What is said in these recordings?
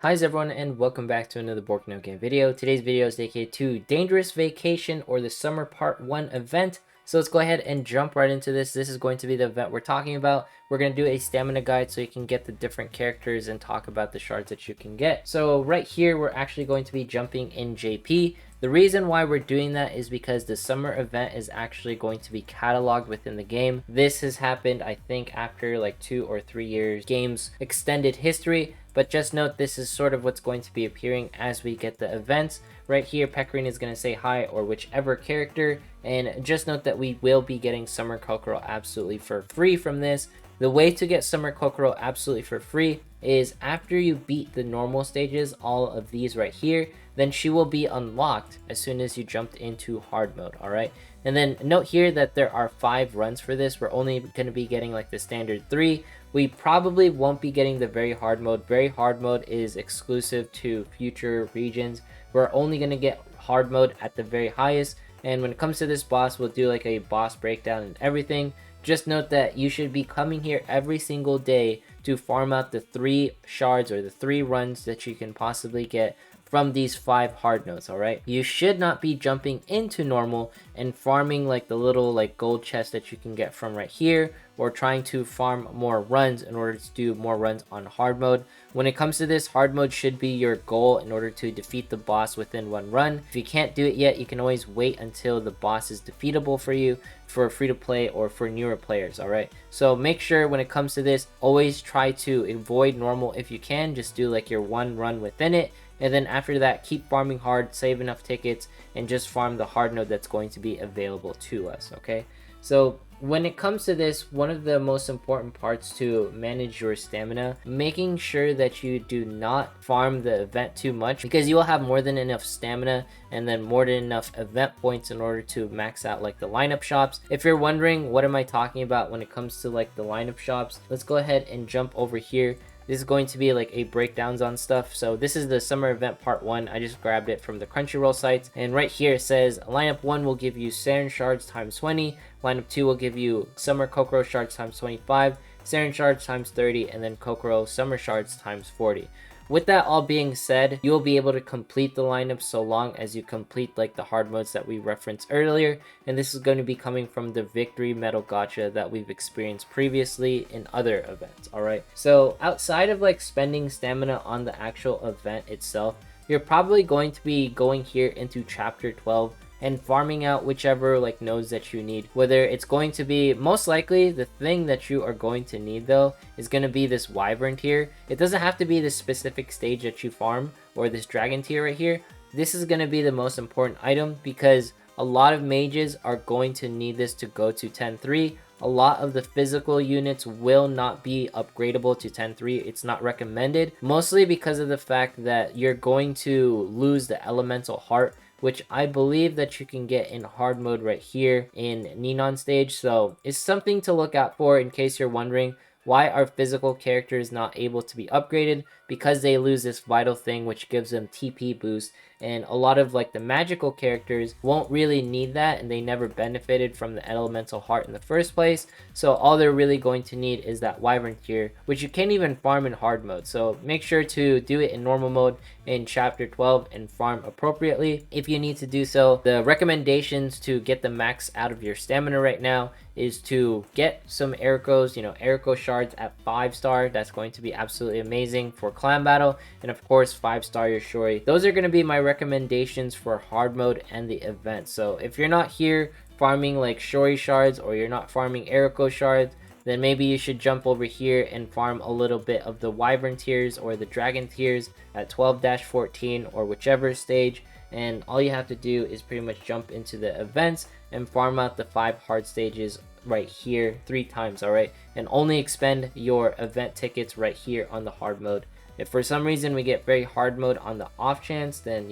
Hi everyone and welcome back to another Bork No Game video. Today's video is dedicated to Dangerous Vacation or the Summer Part 1 event. So let's go ahead and jump right into this. This is going to be the event we're talking about. We're going to do a stamina guide so you can get the different characters and talk about the shards that you can get. So right here, we're actually going to be jumping in JP. The reason why we're doing that is because the summer event is actually going to be cataloged within the game. This has happened, I think, after like 2 or 3 years game's extended history. But just note, this is sort of what's going to be appearing as we get the events. Right here, Priconne is going to say hi or whichever character. And just note that we will be getting Summer Kokoro absolutely for free from this. The way to get Summer Kokoro absolutely for free is after you beat the normal stages, all of these right here, then she will be unlocked as soon as you jumped into hard mode, alright? And then note here that there are 5 runs for this. We're only going to be getting like the standard 3. We probably won't be getting the very hard mode. Very hard mode is exclusive to future regions. We're only going to get hard mode at the very highest. And when it comes to this boss, we'll do like a boss breakdown and everything. Just note that you should be coming here every single day to farm out the 3 shards or the 3 runs that you can possibly get from these 5 hard nodes. All right, you should not be jumping into normal and farming like the little like gold chest that you can get from right here, or trying to farm more runs in order to do more runs on hard mode. When it comes to this, hard mode should be your goal in order to defeat the boss within 1 run. If you can't do it yet, you can always wait until the boss is defeatable for you for free to play or for newer players. All right, so make sure when it comes to this, always try to avoid normal if you can. Just do like your 1 run within it, and then after that, keep farming hard, save enough tickets, and just farm the hard node that's going to be available to us. Okay, so when it comes to this, one of the most important parts to manage your stamina, making sure that you do not farm the event too much, because you will have more than enough stamina and then more than enough event points in order to max out like the lineup shops. If you're wondering what am I talking about when it comes to like the lineup shops, let's go ahead and jump over here. This is going to be like a breakdowns on stuff. So this is the summer event part 1. I just grabbed it from the Crunchyroll sites, and right here it says lineup 1 will give you Saren shards times 20, lineup 2 will give you Summer Kokoro shards times 25, Saren shards times 30, and then Kokoro Summer shards times 40. With that all being said, you will be able to complete the lineup so long as you complete like the hard modes that we referenced earlier, and this is going to be coming from the victory medal gacha that we've experienced previously in other events. All right, so outside of like spending stamina on the actual event itself, you're probably going to be going here into chapter 12 and farming out whichever like nodes that you need. Whether it's going to be, most likely the thing that you are going to need though is going to be this wyvern tier. It doesn't have to be the specific stage that you farm or this dragon tier right here. This is going to be the most important item because a lot of mages are going to need this to go to 10-3. A lot of the physical units will not be upgradable to 10-3. It's not recommended, mostly because of the fact that you're going to lose the elemental heart, which I believe that you can get in hard mode right here in Ninon stage. So it's something to look out for in case you're wondering why are physical characters not able to be upgraded, because they lose this vital thing which gives them TP boost, and a lot of like the magical characters won't really need that, and they never benefited from the elemental heart in the first place. So all they're really going to need is that wyvern tier, which you can't even farm in hard mode. So make sure to do it in normal mode in chapter 12 and farm appropriately if you need to do so. The recommendations to get the max out of your stamina right now is to get some Ericos, Erico shards at 5-star. That's going to be absolutely amazing for clan battle, and of course 5-star your Shori. Those are going to be my recommendations for hard mode and the event. So if you're not here farming like Shori shards, or you're not farming Erico shards, then maybe you should jump over here and farm a little bit of the wyvern tiers or the dragon tiers at 12-14 or whichever stage. And all you have to do is pretty much jump into the events and farm out the 5 hard stages right here 3 times, all right? And only expend your event tickets right here on the hard mode. If for some reason we get very hard mode on the off chance, then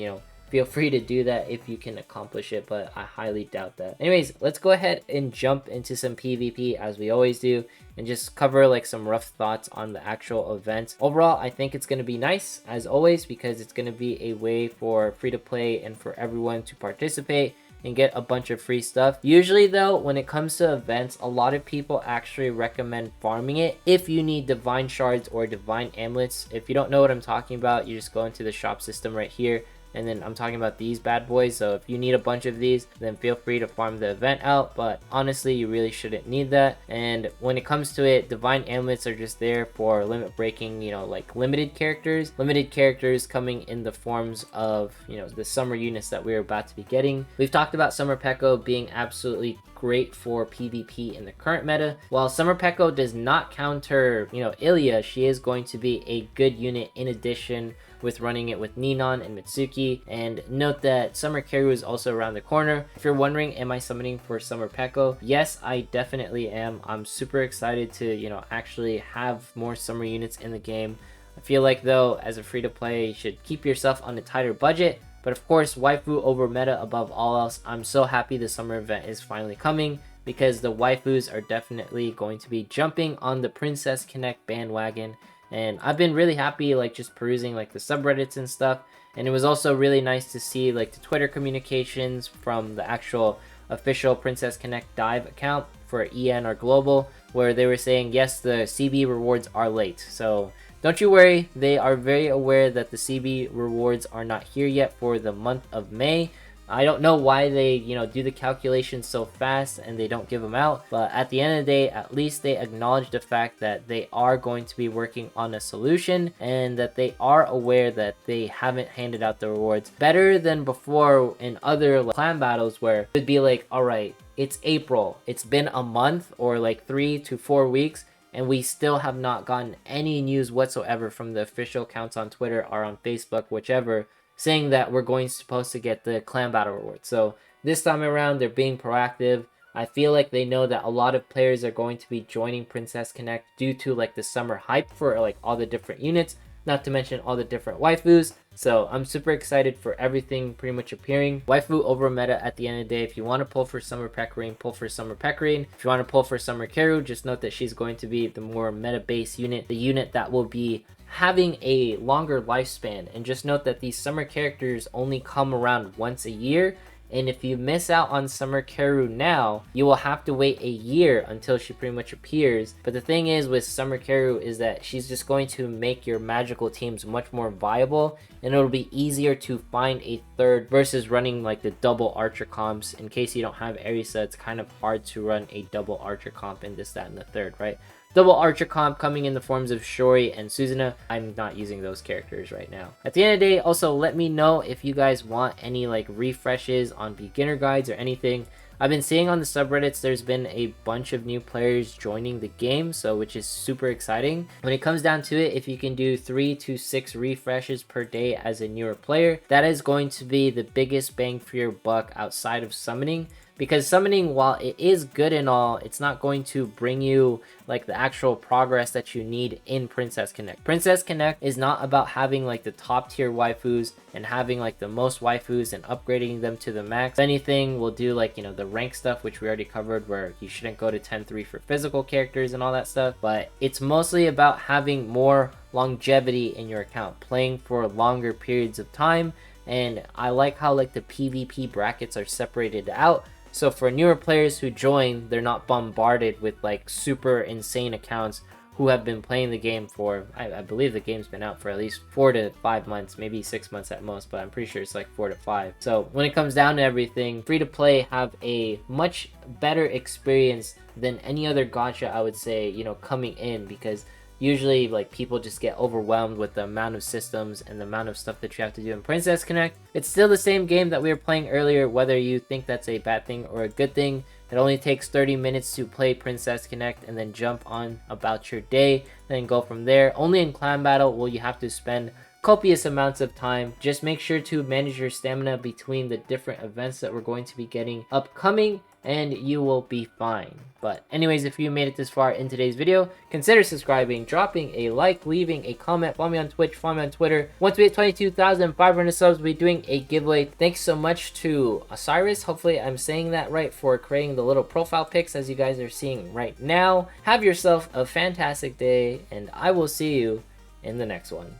feel free to do that if you can accomplish it, but I highly doubt that. Anyways, let's go ahead and jump into some PvP as we always do, and just cover like some rough thoughts on the actual event. Overall, I think it's going to be nice as always, because it's going to be a way for free to play and for everyone to participate. and get a bunch of free stuff. Usually though, when it comes to events, a lot of people actually recommend farming it if you need divine shards or divine amulets. If you don't know what I'm talking about, you just go into the shop system right here, and then I'm talking about these bad boys. So if you need a bunch of these, then feel free to farm the event out, but honestly you really shouldn't need that. And when it comes to it, divine amulets are just there for limit breaking, you know, like limited characters coming in the forms of, you know, the summer units that we're about to be getting. We've talked about Summer Peko being absolutely great for PvP in the current meta. While Summer Peko does not counter, you know, Ilya, she is going to be a good unit in addition with running it with Ninon and Mitsuki. And note that Summer Keru is also around the corner. If you're wondering, am I summoning for Summer Peko? Yes, I definitely am. I'm super excited to, you know, actually have more summer units in the game. I feel like though, as a free-to-play, you should keep yourself on a tighter budget. But of course, waifu over meta above all else. I'm so happy the summer event is finally coming, because the waifus are definitely going to be jumping on the Princess Connect bandwagon. And I've been really happy, like, just perusing like the subreddits and stuff. And it was also really nice to see like the Twitter communications from the actual official Princess Connect dive account for EN or Global, where they were saying, yes, the CB rewards are late. So don't you worry, they are very aware that the CB rewards are not here yet for the month of May. I don't know why they, you know, do the calculations so fast and they don't give them out, but at the end of the day, at least they acknowledge the fact that they are going to be working on a solution and that they are aware that they haven't handed out the rewards. Better than before in other clan battles where it would be like, all right, it's April, it's been a month or like 3 to 4 weeks, and we still have not gotten any news whatsoever from the official accounts on Twitter or on Facebook, whichever, saying that we're supposed to get the clan battle reward. So this time around, they're being proactive. I feel like they know that a lot of players are going to be joining Princess Connect due to like the summer hype for like all the different units, not to mention all the different waifus. So I'm super excited for everything pretty much appearing. Waifu over meta at the end of the day. If you want to pull for Summer Pekarine, pull for Summer Pekarine. If you want to pull for Summer Keru, just note that she's going to be the more meta-based unit, the unit that will be having a longer lifespan. And just note that these summer characters only come around once a year, and if you miss out on Summer Keru now, you will have to wait a year until she pretty much appears. But the thing is with Summer Keru is that she's just going to make your magical teams much more viable, and it'll be easier to find a third versus running like the double archer comps. In case you don't have Arisa, it's kind of hard to run a double archer comp in this, that, and the third, right? Double archer comp coming in the forms of Shori and Suzuna. I'm not using those characters right now. At the end of the day, also let me know if you guys want any like refreshes on beginner guides or anything. I've been seeing on the subreddits there's been a bunch of new players joining the game, so which is super exciting. When it comes down to it, if you can do 3 to 6 refreshes per day as a newer player, that is going to be the biggest bang for your buck outside of summoning. Because summoning, while it is good and all, it's not going to bring you like the actual progress that you need in Princess Connect. Princess Connect is not about having like the top tier waifus and having like the most waifus and upgrading them to the max. If anything, we'll do like, you know, the rank stuff, which we already covered, where you shouldn't go to 10-3 for physical characters and all that stuff. But it's mostly about having more longevity in your account, playing for longer periods of time. And I like how like the PvP brackets are separated out. So for newer players who join, they're not bombarded with like super insane accounts who have been playing the game for, I believe the game's been out for at least 4 to 5 months, maybe 6 months at most, but I'm pretty sure it's like 4 to 5. So when it comes down to everything, free to play have a much better experience than any other gacha, I would say, you know, coming in, because usually like people just get overwhelmed with the amount of systems and the amount of stuff that you have to do in Princess Connect. It's still the same game that we were playing earlier, whether you think that's a bad thing or a good thing. It only takes 30 minutes to play Princess Connect and then jump on about your day, then go from there. Only in clan battle will you have to spend copious amounts of time. Just make sure to manage your stamina between the different events that we're going to be getting upcoming, and you will be fine. But anyways, if you made it this far in today's video, consider subscribing, dropping a like, leaving a comment, follow me on Twitch, follow me on Twitter. Once we hit 22,500 subs, we'll be doing a giveaway. Thanks so much to Osiris, hopefully I'm saying that right, for creating the little profile pics as you guys are seeing right now. Have yourself a fantastic day, and I will see you in the next one.